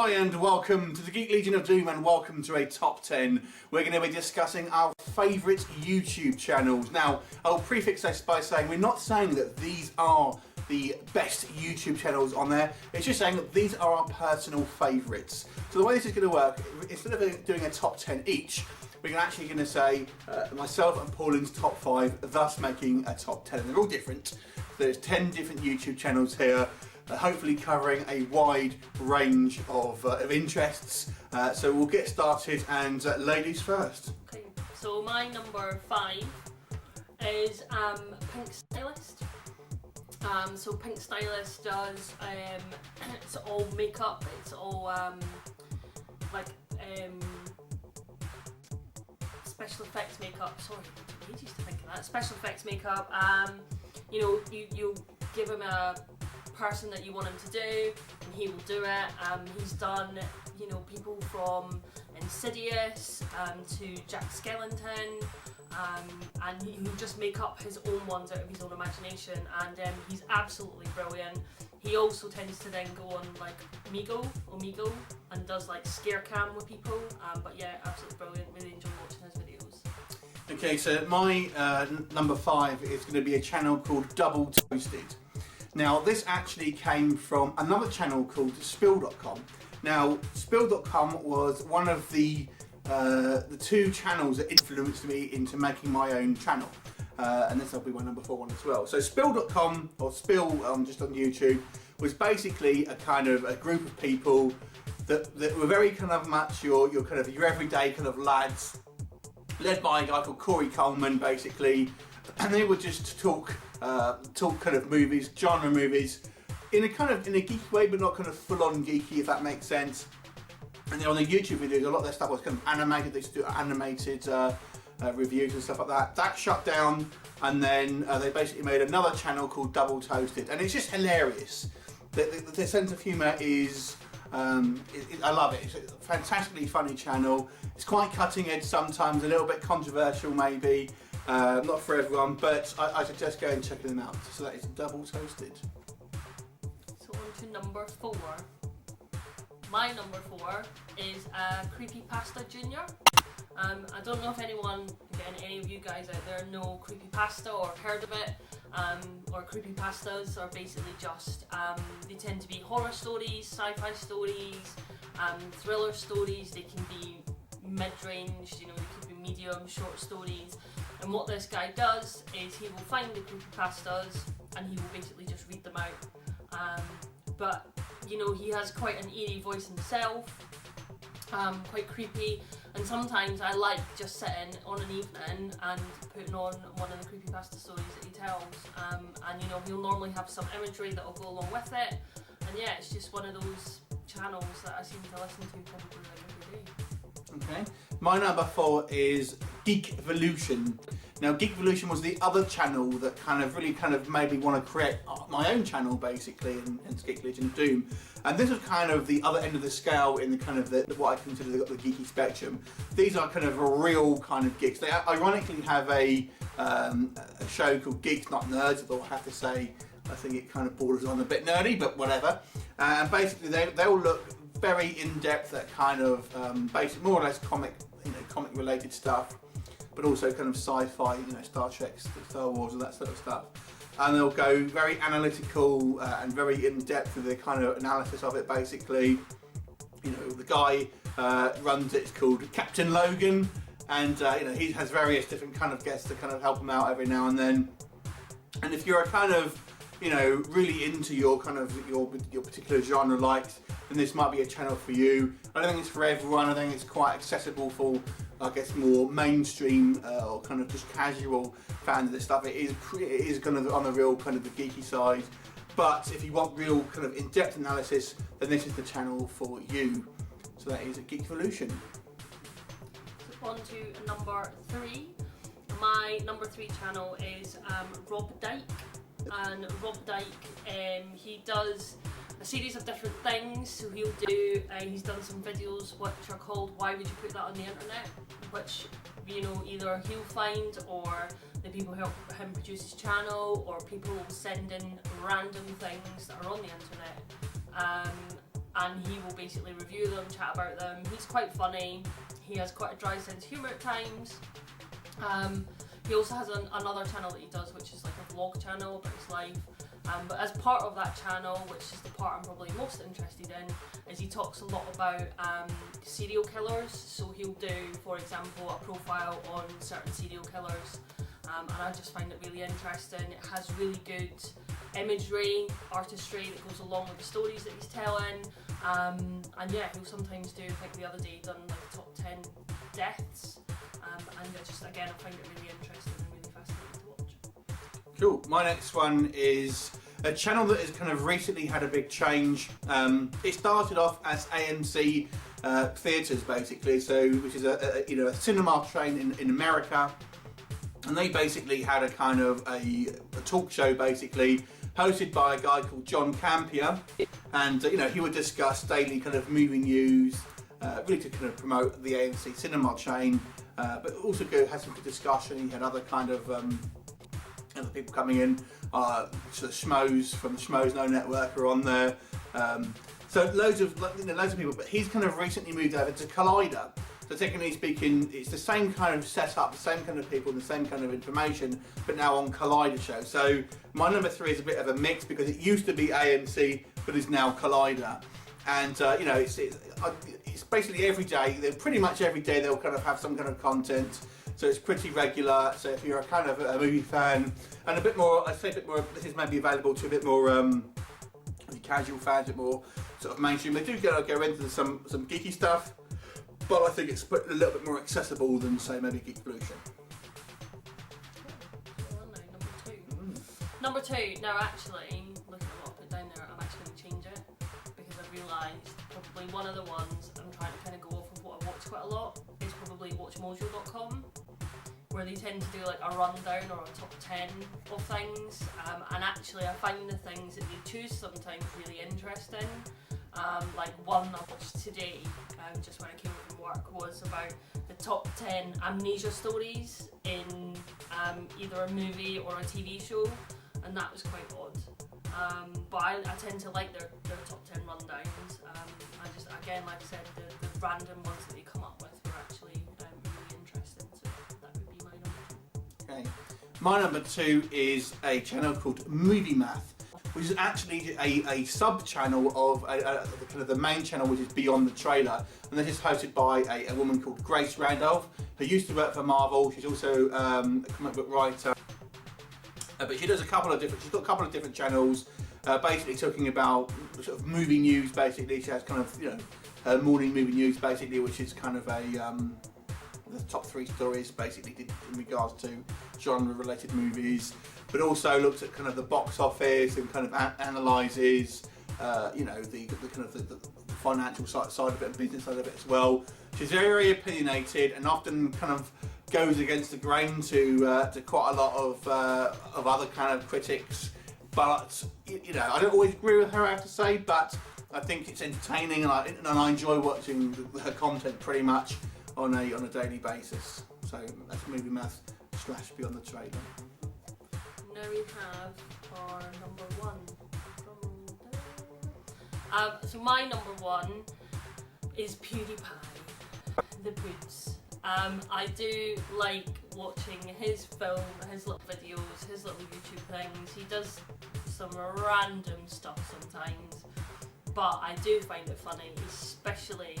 Hi and welcome to the Geek Legion of Doom and welcome to a top 10. We're going to be discussing our favourite YouTube channels. Now, I'll prefix this by saying we're not saying that these are the best YouTube channels on there. It's just saying that these are our personal favourites. So the way this is going to work, instead of doing a top 10 each, we're actually going to say myself and Pauline's top 5, thus making a top 10. They're all different. There's 10 different YouTube channels here. Hopefully covering a wide range of interests. So we'll get started and ladies first. Okay, so my number 5 is Pink Stylist. So Pink Stylist does, it's all makeup, it's all special effects makeup, sorry, it took ages to think of that. Special effects makeup, you know, you give him a person that you want him to do and he will do it. He's done, you know, people from Insidious to Jack Skellington, and he'll just make up his own ones out of his own imagination, and he's absolutely brilliant. He also tends to then go on like Omegle and does like scare cam with people, but yeah, absolutely brilliant. Really enjoy watching his videos. Okay, so my number 5 is going to be a channel called Double Toasted. Now, this actually came from another channel called Spill.com. Now, Spill.com was one of the 2 channels that influenced me into making my own channel. And this will be my number 4 one as well. So Spill.com, or Spill just on YouTube, was basically a kind of a group of people that were very kind of much your everyday kind of lads, led by a guy called Corey Coleman, basically, and they would just talk kind of movies, genre movies, in a geeky way, but not kind of full-on geeky, if that makes sense. And then on the YouTube videos, a lot of their stuff was kind of animated. They used to do animated reviews and stuff like that. That shut down, and then they basically made another channel called Double Toasted, and it's just hilarious. The sense of humour is, I love it. It's a fantastically funny channel. It's quite cutting edge sometimes, a little bit controversial maybe. Not for everyone, but I suggest going and checking them out. So that is Double Toasted. So on to number 4. My number 4 is Creepypasta Junior. I don't know if anyone, again, any of you guys out there know Creepypasta or heard of it, or creepypastas are basically just, they tend to be horror stories, sci-fi stories, thriller stories. They can be mid-range, you know, they could be medium, short stories. And what this guy does is he will find the creepypastas and he will basically just read them out. But, you know, he has quite an eerie voice himself, quite creepy. And sometimes I like just sitting on an evening and putting on one of the creepypasta stories that he tells. And, you know, he'll normally have some imagery that will go along with it. And yeah, it's just one of those channels that I seem to listen to probably like every day. Okay. My number 4 is Geekvolution. Now, Geekvolution was the other channel that really made me want to create my own channel, basically, in Geek Legion of Doom. And this was kind of the other end of the scale in what I consider the geeky spectrum. These are kind of a real kind of geeks. They ironically have a show called Geeks Not Nerds, although I have to say, I think it kind of borders on a bit nerdy, but whatever. And basically, they all look very in-depth at kind of basic, more or less comic related stuff, but also kind of sci-fi, you know, Star Trek, Star Wars, and that sort of stuff. And they'll go very analytical and very in-depth with the kind of analysis of it. Basically, you know, the guy runs it. It's called Captain Logan, and you know, he has various different kind of guests to kind of help him out every now and then. And if you're a kind of, you know, really into your particular genre likes, then this might be a channel for you. I don't think it's for everyone. I think it's quite accessible for, I guess, more mainstream or kind of just casual fans of this stuff. It is kind of on the real kind of the geeky side. But if you want real kind of in-depth analysis, then this is the channel for you. So that is Geekvolution. So on to number 3. My number 3 channel is Rob Dyke. And Rob Dyke, he does a series of different things. So he'll do, he's done some videos which are called Why Would You Put That on the Internet? Which, you know, either he'll find, or the people help him produce his channel, or people will send in random things that are on the internet. and he will basically review them, chat about them. He's quite funny. He has quite a dry sense of humour at times. He also has another channel that he does, which is like a vlog channel about his life. But as part of that channel, which is the part I'm probably most interested in, is he talks a lot about serial killers. So he'll do, for example, a profile on certain serial killers, and I just find it really interesting. It has really good imagery, artistry that goes along with the stories that he's telling. And yeah, he'll sometimes do, I think the other day he done like top 10 deaths, and I just, again, I find it really interesting and really fascinating to watch. Cool. My next one is a channel that has kind of recently had a big change. It started off as AMC Theatres, basically, which is a cinema chain in America, and they basically had a kind of a talk show, basically hosted by a guy called John Campion, and he would discuss daily kind of movie news, really to kind of promote the AMC cinema chain, but also had some good discussion. He had other kind of other people coming in, sort of schmoes from the Schmoes No Network are on there. So loads of people, but he's kind of recently moved over to Collider. So technically speaking, it's the same kind of setup, the same kind of people, the same kind of information, but now on Collider show. So my number 3 is a bit of a mix because it used to be AMC, but is now Collider. And it's basically every day. Pretty much every day they'll kind of have some kind of content. So it's pretty regular. So if you're a kind of a movie fan and a bit more, I'd say a bit more, this is maybe available to a bit more casual fans, a bit more sort of mainstream. They do go into some geeky stuff, but I think it's a little bit more accessible than, say, maybe Geekvolution. Number two. Now, actually, looking at what I put down there, I'm actually going to change it because I've realised probably one of the ones I'm trying to kind of go off of what I watch quite a lot is probably WatchMojo.com, where they tend to do like a rundown or a top 10 of things, and actually I find the things that they choose sometimes really interesting. Like one I watched today, just when I came from work, was about the top 10 amnesia stories in either a movie or a TV show, and that was quite odd. But I tend to like their top 10 rundowns. I just, again, like I said, the random ones that they come up with were actually really interesting, so that would be my number 2. Okay. My number 2 is a channel called Movie Math, which is actually a sub-channel of kind of the main channel, which is Beyond the Trailer, and this is hosted by a woman called Grace Randolph, who used to work for Marvel. She's also a comic book writer, but she does she's got a couple of different channels, basically talking about sort of movie news. Basically, she has kind of her morning movie news, basically, which is kind of the top 3 stories basically in regards to genre-related movies, but also looks at kind of the box office and kind of analyses, the kind of the financial side of it and business side of it as well. She's very, very opinionated and often kind of goes against the grain to quite a lot of other kind of critics. But I don't always agree with her, I have to say, but I think it's entertaining and I enjoy watching her content pretty much on a daily basis. So that's Movie Math / Beyond the Trailer. Now we have our number 1. So my number 1 is PewDiePie, the Boots. I do like watching his film, his little videos, his little YouTube things. He does some random stuff sometimes, but I do find it funny, especially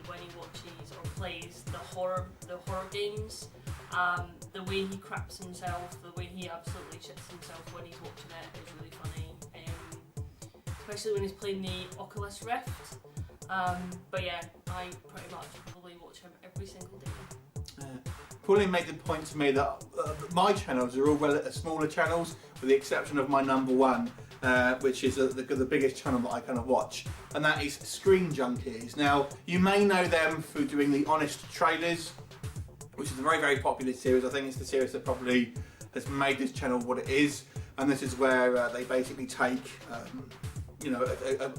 when he watches or plays the horror games. The way he craps himself, the way he absolutely shits himself when he's watching it is really funny. Especially when he's playing the Oculus Rift. But yeah, I pretty much probably watch him every single day. Pauline made the point to me that my channels are all smaller channels, with the exception of my number 1, which is the biggest channel that I kind of watch, and that is Screen Junkies. Now, you may know them through doing the Honest Trailers, which is a very, very popular series. I think it's the series that probably has made this channel what it is, and this is where they basically take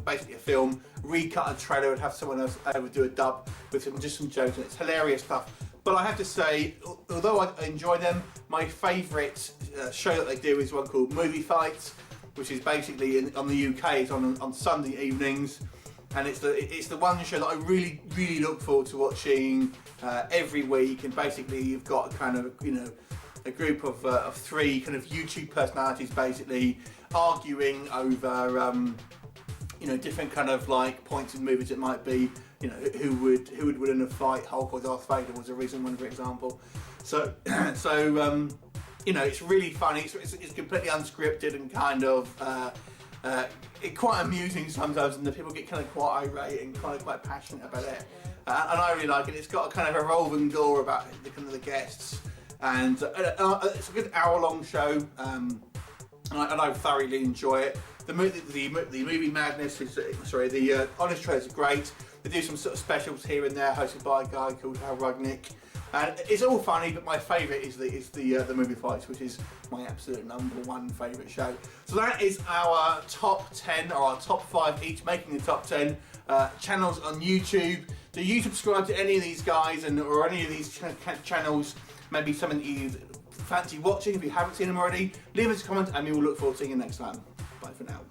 basically a film, recut a trailer and have someone else do a dub with just some jokes, and it's hilarious stuff. But I have to say, although I enjoy them, my favourite show that they do is one called Movie Fights, which is basically on the UK. It's on Sunday evenings, and it's the one show that I really look forward to watching every week. And basically, you've got kind of a group of three kind of YouTube personalities basically arguing over different kind of like points of movies. It might be who would win in a fight, Hulk or Darth Vader was a recent one, for example. So it's really funny. It's completely unscripted and kind of quite amusing sometimes, and the people get kind of quite irate and kind of quite passionate about it. And I really like it. It's got a kind of a revolving door about the guests, and it's a good hour-long show, and I thoroughly enjoy it. The movie madness is the honest trailers are great. They do some sort of specials here and there, hosted by a guy called Hal Rudnick. And it's all funny, but my favourite is the movie fights, which is my absolute #1 favourite show. So that is our top 10, or our top 5 each, making the top 10 channels on YouTube. Do you subscribe to any of these guys or any of these channels? Maybe something that you fancy watching if you haven't seen them already. Leave us a comment, and we will look forward to seeing you next time. Bye for now.